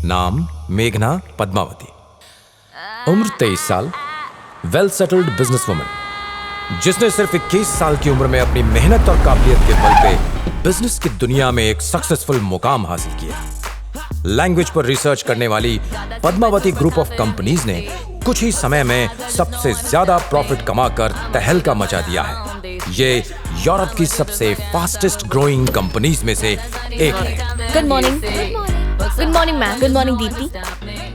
नाम मेघना पद्मावती, उम्र 23 साल, वेल सेटल्ड बिजनेस वुमन जिसने सिर्फ 21 साल की उम्र में अपनी मेहनत और काबिलियत के बल पे बिजनेस की दुनिया में एक सक्सेसफुल मुकाम हासिल किया। लैंग्वेज पर रिसर्च करने वाली पद्मावती ग्रुप ऑफ कंपनीज ने कुछ ही समय में सबसे ज्यादा प्रॉफिट कमाकर तहलका मचा दिया है। ये यूरोप की सबसे फास्टेस्ट ग्रोइंग कंपनीज में से एक है। Good morning. Good morning ma'am. Good morning Deepti.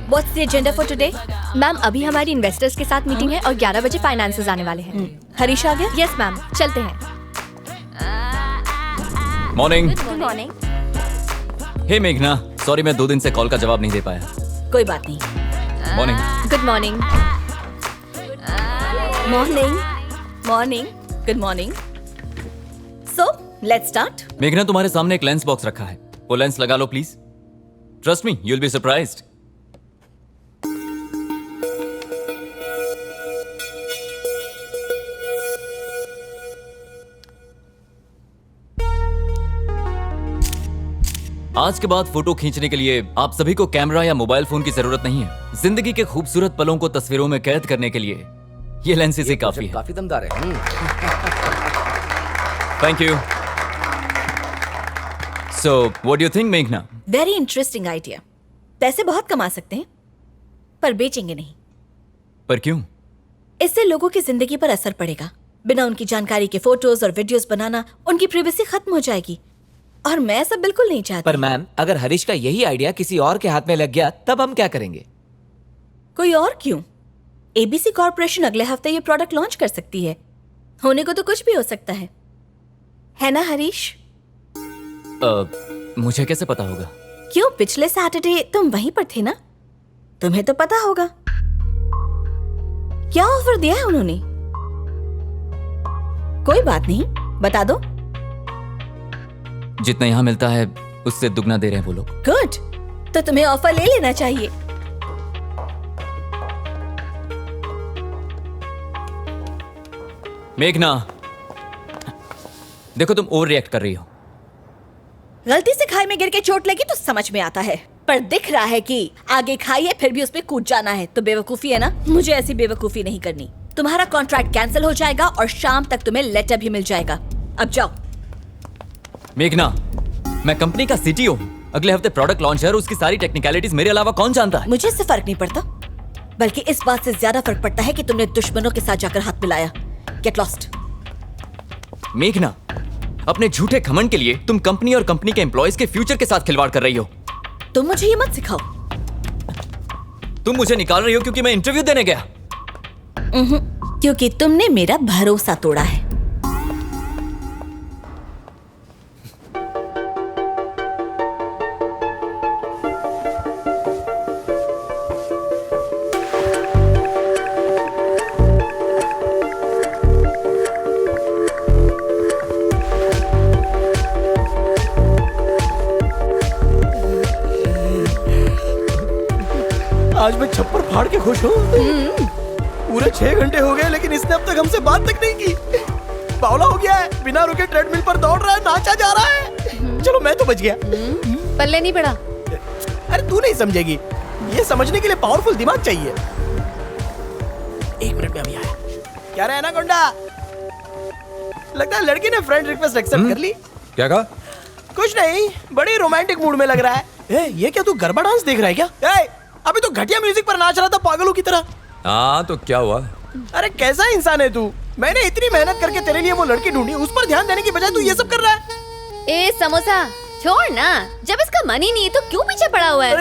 What's the agenda for today? Ma'am अभी हमारी इन्वेस्टर्स के साथ मीटिंग है और 11 बजे फाइनेंसर्स आने वाले हैं। हरीश आ गया? यस मैम, चलते हैं। मॉर्निंग। Good morning. हे मेघना, सॉरी मैं 2 दिन से कॉल का जवाब नहीं दे पाया। कोई बात नहीं। Morning. Good morning. Morning. Morning. Good morning. So let's start. मेघना, तुम्हारे सामने एक लेंस बॉक्स रखा है, वो लेंस लगा लो please. Trust me, you will be surprised. आज के बाद फोटो खींचने के लिए आप सभी को कैमरा या मोबाइल फोन की जरूरत नहीं है। जिंदगी के खूबसूरत पलों को तस्वीरों में कैद करने के लिए ये लेंसेज ही काफी है। काफी दमदार है। Thank you. So what do you think मेघना? Very interesting idea. पैसे बहुत कमा सकते हैं पर बेचेंगे नहीं। पर क्यों? इससे लोगों की जिंदगी पर असर पड़ेगा। बिना उनकी जानकारी के फोटोज और वीडियोस बनाना, उनकी प्राइवेसी खत्म हो जाएगी और मैं ऐसा बिल्कुल नहीं चाहती। पर मैम, अगर हरीश का यही आइडिया किसी और के हाथ में लग गया तब हम क्या करेंगे? कोई और क्यों? एबीसी कॉर्पोरेशन अगले हफ्ते ये प्रोडक्ट लॉन्च कर सकती है। होने को तो कुछ भी हो सकता है ना हरीश? मुझे कैसे पता होगा? क्यों, पिछले सैटरडे तुम वहीं पर थे ना, तुम्हें तो पता होगा। क्या ऑफर दिया है उन्होंने? कोई बात नहीं, बता दो। जितना यहां मिलता है उससे दुगना दे रहे हैं वो लोग। गुड, तो तुम्हें ऑफर ले लेना चाहिए। मेघना, देखो तुम ओवर रिएक्ट कर रही हो। गलती से खाई में गिर के चोट लगी तो समझ में आता है, पर दिख रहा है कि आगे खाई है फिर भी उस पे कूद जाना है, तो बेवकूफी है ना। मुझे ऐसी बेवकूफी नहीं करनी। तुम्हारा कॉन्ट्रैक्ट कैंसिल हो जाएगा और शाम तक तुम्हें लेटर भी मिल जाएगा। अब जाओ। मेघना, मैं कंपनी का सीटीओ हूं। अगले हफ्ते प्रोडक्ट लॉन्च है और उसकी सारी टेक्निकलिटीज मेरे अलावा कौन जानता है? मुझे इससे फर्क नहीं पड़ता, बल्कि इस बात से ज्यादा फर्क पड़ता है कि तुमने दुश्मनों के साथ जाकर हाथ मिलाया। Get lost. मेघना, अपने झूठे घमंड के लिए तुम कंपनी और कंपनी के एम्प्लॉयज के फ्यूचर के साथ खिलवाड़ कर रही हो। तुम मुझे ये मत सिखाओ। तुम मुझे निकाल रही हो क्योंकि मैं इंटरव्यू देने गया। क्योंकि तुमने मेरा भरोसा तोड़ा है। आज मैं छप्पर फाड़ के खुश हूँ। पूरे 6 घंटे हो गए लेकिन इसने अब तक हमसे बात तक नहीं की। बावला हो गया है, बिना रुके ट्रेडमिल पर दौड़ रहा है, नाचा जा रहा है। चलो मैं तो बच गया। पल्ले नहीं पड़ा। अरे तू नहीं समझेगी, ये समझने के लिए पावरफुल दिमाग चाहिए। 1 मिनट में अभी आया। क्या रहा है ना गोंडा? लगता है लड़की ने फ्रेंड रिक्वेस्ट एक्सेप्ट कर ली। क्या कहा? कुछ नहीं, बड़ी रोमांटिक मूड में लग रहा है। ये क्या तू गरबा डांस देख रहा है क्या? अभी तो घटिया म्यूजिक पर नाच रहा था पागलों की तरह। हाँ तो क्या हुआ? अरे कैसा इंसान है तू? मैंने इतनी मेहनत करके तेरे लिए वो लड़की ढूंढी, उस पर ध्यान देने की बजाय तू ये सब कर रहा है। ए समोसा छोड़ ना, जब इसका मन ही नहीं है तो क्यों पीछे पड़ा हुआ है?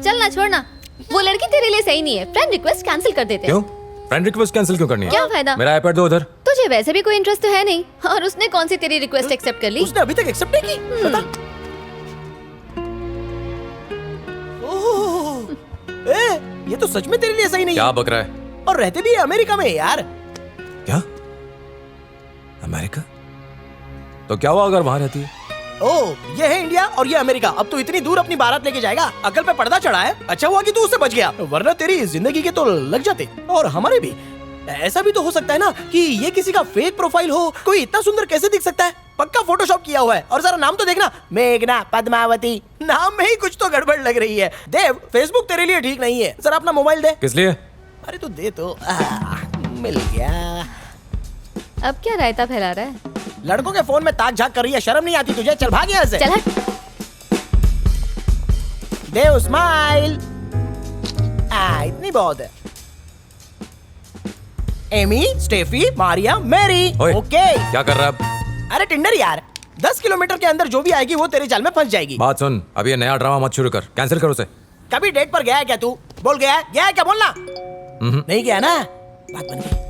चल ना, छोड़ ना, वो लड़की तेरे लिए सही नहीं है। फ्रेंड रिक्वेस्ट कैंसिल कर देते। क्यों? फ्रेंड रिक्वेस्ट कैंसिल क्यों करनी है? क्या फायदा? मेरा आईपैड दो उधर। तुझे वैसे भी कोई इंटरेस्ट तो है नहीं, और उसने कौन सी तेरी रिक्वेस्ट एक्सेप्ट कर ली? उसने अभी तक एक्सेप्ट नहीं की। बता। ये तो सच में तेरे लिए सही नहीं है। क्या बक रहा है? और रहते भी अमेरिका में यार। क्या? अमेरिका? तो क्या हुआ अगर वहां रहती है? ये है इंडिया और ये अमेरिका। अब तो इतनी दूर अपनी बारात लेके जाएगा, अकल पे पर्दा चढ़ा है। अच्छा हुआ कि तू उससे बच गया, वरना तेरी जिंदगी के तो लग जाते, और हमारे भी। ऐसा भी तो हो सकता है ना कि ये किसी का फेक प्रोफाइल हो। कोई इतना सुंदर कैसे दिख सकता है? पक्का फोटोशॉप किया हुआ है। और जरा नाम तो देखना, मेघना पद्मावती, नाम में ही कुछ तो गड़बड़ लग रही है। देव, फेसबुक तेरे लिए ठीक नहीं है। जरा अपना मोबाइल दे। किस लिए? अरे तू दे तो। मिल गया। अब क्या रायता फैला रहा है? लड़कों के फोन में ताक झाक कर रही है, शर्म नहीं आती तुझे? चल भाग यहाँ से। चल हट। देव स्माइल। इतनी बहुत है। Amy, Steffi, Maria, Mary. ओए, ओके। क्या कर रहा है अब? अरे टिंडर यार, 10 किलोमीटर के अंदर जो भी आएगी वो तेरे जाल में फंस जाएगी। बात सुन, अब ये नया ड्रामा मत शुरू कर, कैंसिल कर उसे। कभी डेट पर गया है क्या तू? बोल गया है? गया है क्या? बोलना। नहीं गया ना? बात बन गई।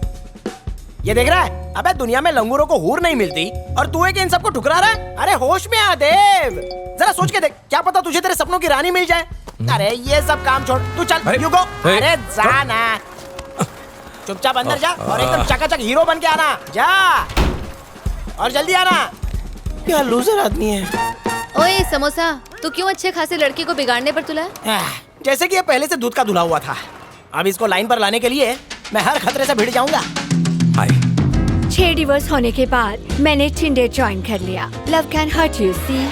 ये देख रहा है? अबे दुनिया में लंगूरों को हूर नहीं मिलती और तू है कि इन सबको ठुकरा रहा है? अरे होश में आ देव, जरा सोच के देख, क्या पता तुझे तेरे सपनों की रानी मिल जाए। अरे ये सब काम छोड़, तू चल, यू गो। अरे जा ना, चुपचाप अंदर जा और एकदम चकाचक हीरो बन के आना। जा और जल्दी आना। क्या लूजर आदमी है। ओए समोसा, तू क्यों अच्छे खासे लड़के को बिगाड़ने पर तुला है? जैसे कि ये पहले से दूध का धुला हुआ था। अब इसको लाइन पर लाने के लिए मैं हर खतरे से भिड़ जाऊंगा। हाय। 6 डिवोर्स होने के बाद मैंने टिंडर ज्वाइन कर लिया। Love can hurt you see.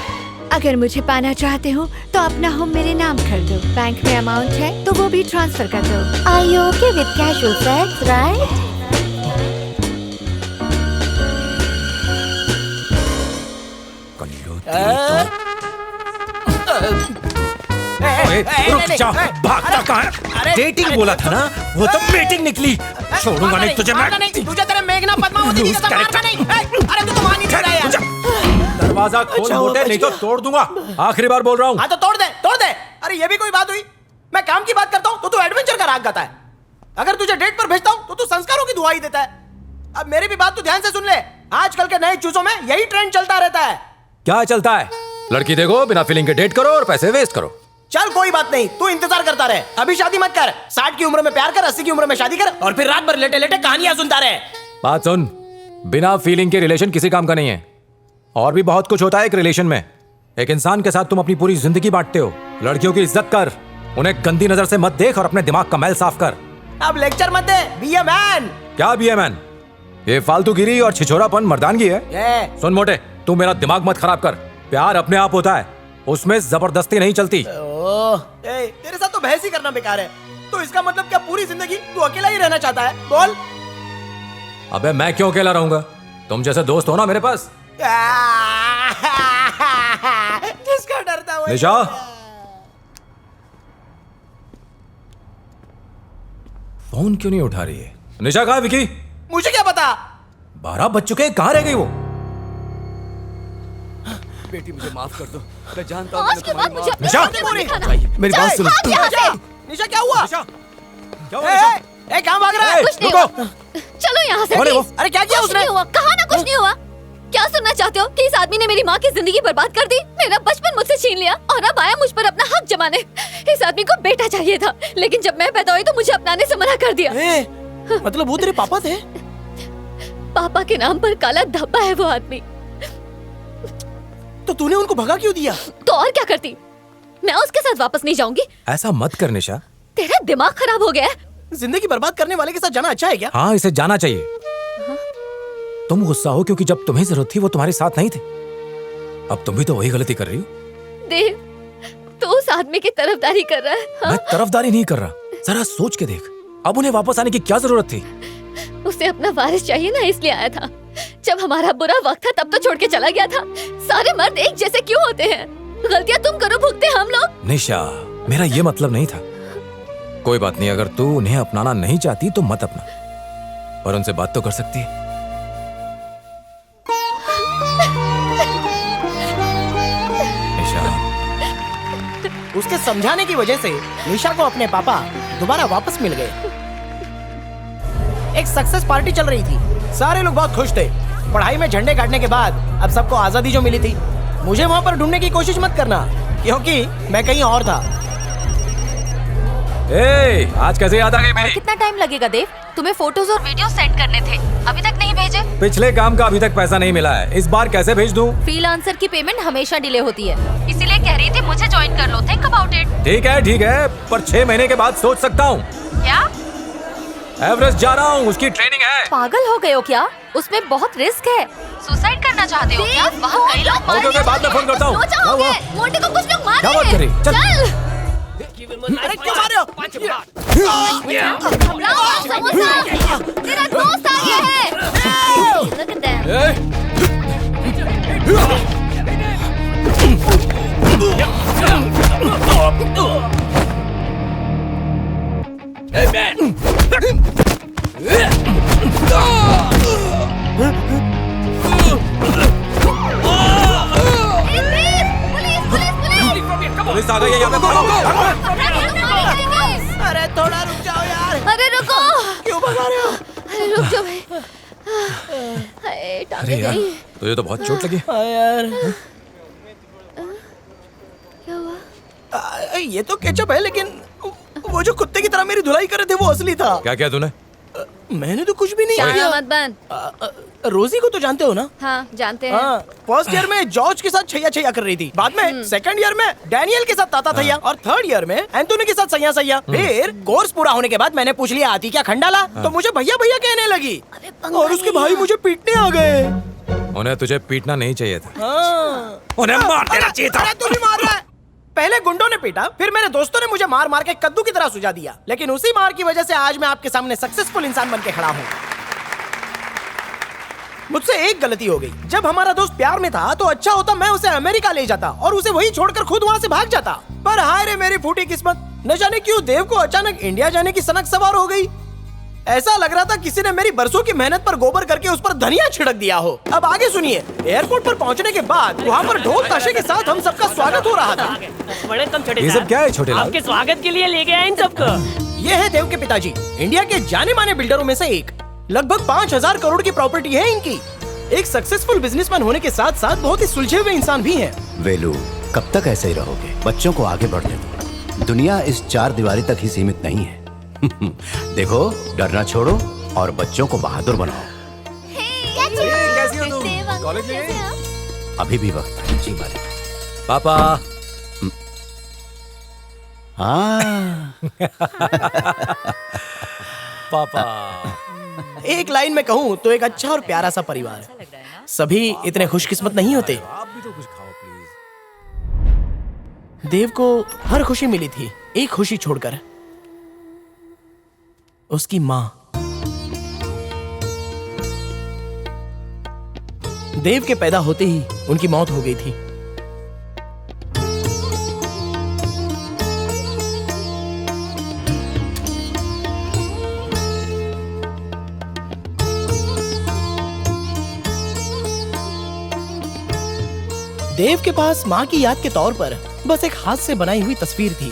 अगर मुझे पाना चाहते हो तो अपना होम मेरे नाम कर दो। बैंक में अमाउंट है तो वो भी ट्रांसफर कर दो। Are you okay with casual sex, right? रुक जा, भागता कहाँ है? डेटिंग बोला था ना, वो तो मीटिंग निकली। छोड़ूंगा नहीं तुझे मैं। तुझे तेरे मेघना पद्मावती की कसम मारना नहीं। अरे तू तो मान नहीं रहा यार। दरवाजा खोल मोटे, नहीं तो तोड़ दूंगा। आखिरी बार बोल रहा हूँ। हाँ तो तोड़ दे, तोड़ दे। अरे ये भी कोई बात हुई? मैं काम की बात करता हूँ तो तू एडवेंचर का राग गाता है। अगर तुझे डेट पर भेजता हूँ तो तू संस्कारों की दुहाई देता है। अब मेरी भी बात तू ध्यान से सुन ले। आजकल के नए चूजों में यही ट्रेंड चलता रहता है। क्या चलता है? लड़की देखो, बिना फीलिंग के डेट करो और पैसे वेस्ट करो। चल कोई बात नहीं, तू इंतजार करता रहे। अभी शादी मत कर। 60 की उम्र में प्यार कर, 80 की उम्र में शादी कर और फिर रात भर लेटे लेटे कहानियां सुनता रहे। बात सुन, बिना फीलिंग के रिलेशन किसी काम का नहीं है। और भी बहुत कुछ होता है एक रिलेशन में। एक इंसान के साथ तुम अपनी पूरी जिंदगी बांटते हो। लड़कियों की इज्जत कर, उन्हें गंदी नजर से मत देख और अपने दिमाग का मैल साफ कर। अब लेक्चर मत दे, बी ए मैन। क्या बी ए मैन? ये फालतूगिरी और छिछोरापन मर्दानगी है। सुन मोटे, तू मेरा दिमाग मत खराब कर। प्यार अपने आप होता है, उसमें जबरदस्ती नहीं चलती। तेरे साथ तो बहस ही करना बेकार है। तो इसका मतलब क्या पूरी जिंदगी तू अकेला ही रहना चाहता है? बोल। अबे मैं क्यों अकेला रहूंगा? तुम जैसे दोस्त हो ना मेरे पास। किसका डरता हुआ? निशा, फोन क्यों नहीं उठा रही है? निशा कहाँ है विकी? मुझे क्या पता? 12 बज चुके हैं, कहाँ रह गई वो? बेटी मुझे माफ कर दो, मैं जानता आज के बाद मुझे अपने निशा! सामने मत दिखाना। मेरी बात सुनो। भाग यहाँ से। निशा क्या हुआ? निशा, क्या हुआ निशा? कहाँ भाग रहा है? कुछ नहीं रुको। हुआ। चलो यहाँ से कौन है वो? please। अरे क्या किया कुछ उसने? नहीं हुआ, कहा ना कुछ नहीं हुआ। क्या सुनना चाहते हो कि इस आदमी ने मेरी माँ की जिंदगी बर्बाद कर दी, मेरा बचपन मुझसे छीन लिया और अब आया मुझ पर अपना हक जमाने। इस आदमी को बेटा चाहिए था, लेकिन जब मैं पैदा हुई तो मुझे अपनाने से मना कर दिया। मतलब वो तेरे पापा थे? पापा के नाम पर काला धब्बा है वो आदमी। तो तूने उनको भगा क्यों दिया? तो और क्या करती? मैं उसके साथ वापस नहीं जाऊंगी। ऐसा मत कर निशा। तेरा दिमाग खराब हो गया है। जिंदगी बर्बाद करने वाले के साथ जाना अच्छा है क्या? हाँ, इसे जाना चाहिए। तुम गुस्सा हो क्योंकि जब तुम्हें जरूरत थी वो तुम्हारे साथ नहीं थे। अब तुम भी तो वही गलती कर रही हो। देव, तू उस आदमी की तरफदारी कर रहा है। हाँ? मैं तरफदारी नहीं कर रहा, जरा सोच के देख। अब उन्हें वापस आने की क्या जरूरत थी? उसे अपना वारिस चाहिए ना, इसलिए आया था। जब हमारा बुरा वक्त था तब तो छोड़ के चला गया था। सारे मर्द एक जैसे क्यों होते हैं? गलतियां तुम करो, भुगते हम लोग। निशा, मेरा ये मतलब नहीं था। कोई बात नहीं, अगर तू उन्हें अपनाना नहीं चाहती तो मत अपना, पर उनसे बात तो कर सकती है। निशा, उसके समझाने की वजह से निशा को अपने पापा दोबारा वापस मिल गए। एक सक्सेस पार्टी चल रही थी, सारे लोग बहुत खुश थे। पढ़ाई में झंडे गाड़ने के बाद अब सबको आजादी जो मिली थी। मुझे वहाँ पर ढूंढने की कोशिश मत करना, क्योंकि मैं कहीं और था। ए, आज कैसे याद आ गई मेरी? कितना टाइम लगेगा देव? तुम्हें फोटोज और वीडियो सेंड करने थे, अभी तक नहीं भेजे। पिछले काम का अभी तक पैसा नहीं मिला है, इस बार कैसे भेज दूं? फ्रीलांसर की पेमेंट हमेशा डिले होती है, इसीलिए कह रही थी मुझे ज्वाइन कर लो। Think about it. ठीक है, पर 6 महीने के बाद सोच सकता हूँ। क्या? एवरेस्ट जा रहा हूँ, उसकी ट्रेनिंग है। पागल हो गए हो क्या? उसमें बहुत रिस्क है। सुसाइड करना देखना चाहते हो क्या? वहाँ कई लोग मारे ओके, बाद में फोन करता हूँ। रो जाओगे। मोटे को कुछ लोग मार क्या रहे बात कर रही? हैं। चल। अरे क्यों मार रहे हो? घबराओ मत, समोसा तेरा दोस्त आ गया है। Look at them. पुलिस आ गई है, यहाँ पे भागो। अरे थोड़ा रुक जाओ यार। अरे रुको। क्यों भगा रहे हो? अरे रुक जाओ भाई। हाय, टांगे अरे यार, गई। तुझे तो बहुत चोट लगी। हाँ यार। क्या हुआ? ये तो केचप है, लेकिन वो जो कुत्ते की तरह मेरी धुलाई कर रहे थे वो असली था। क्या किया तूने? मैंने तो कुछ भी नहीं शाना किया। मत बन। रोजी को तो जानते हो ना? हाँ जानते हैं। हाँ, फर्स्ट ईयर में जॉर्ज के साथ छैया छैया कर रही थी, बाद में सेकंड ईयर में डैनियल के साथ ताता थैया, और थर्ड ईयर में एंथोनी के साथ सैया सैया। फिर कोर्स पूरा होने के बाद मैंने पूछ लिया आती क्या खंडाला, तो मुझे भैया भैया कहने लगी, और उसके भाई मुझे पीटने आ गए। उन्हें तुझे पीटना नहीं चाहिए था। हाँ। उन्हें मार देना चाहिए था। अरे तू भी मार रहा है। पहले गुंडों ने पीटा, फिर मेरे दोस्तों ने मुझे मार मार के कद्दू की तरह सुझा दिया, लेकिन उसी मार की वजह से आज मैं आपके सामने सक्सेसफुल इंसान बन के खड़ा हूँ। मुझसे एक गलती हो गई। जब हमारा दोस्त प्यार में था तो अच्छा होता मैं उसे अमेरिका ले जाता और उसे वही छोड़कर खुद वहाँ से भाग जाता, पर हाय रे मेरी फूटी किस्मत, न जाने क्यों देव को अचानक इंडिया जाने की सनक सवार हो गई। ऐसा लग रहा था किसी ने मेरी बरसों की मेहनत पर गोबर करके उस पर धनिया छिड़क दिया हो। अब आगे सुनिए। एयरपोर्ट पर पहुंचने के बाद वहाँ पर ढोल ताशे के साथ हम सबका स्वागत हो रहा था। बड़े कम छोटे ये सब क्या है छोटे लाल? आपके स्वागत के लिए लेके आए इन सबको। ये है देव के पिताजी, इंडिया के जाने माने बिल्डरों में से एक। लगभग 5000 करोड़ की प्रॉपर्टी है इनकी। एक सक्सेसफुल बिजनेसमैन होने के साथ साथ बहुत ही सुलझे हुए इंसान भी हैं। वेलू, कब तक ऐसे ही रहोगे? बच्चों को आगे बढ़ने दो। दुनिया इस चार दीवारी तक ही सीमित नहीं है। देखो, डरना छोड़ो और बच्चों को बहादुर बनाओ। कैसी हो तुम? कॉलेज में गई? अभी भी वक्त है। जी मालिक। पापा। हाँ। पापा। एक लाइन में कहूँ तो एक अच्छा और प्यारा सा परिवार है। सभी इतने खुशकिस्मत नहीं होते। आप भी तो कुछ खाओ प्लीज। देव को हर खुशी मिली थी, एक खुशी छोड़कर, उसकी माँ। देव के पैदा होते ही उनकी मौत हो गई थी। देव के पास माँ की याद के तौर पर बस एक हाथ से बनाई हुई तस्वीर थी,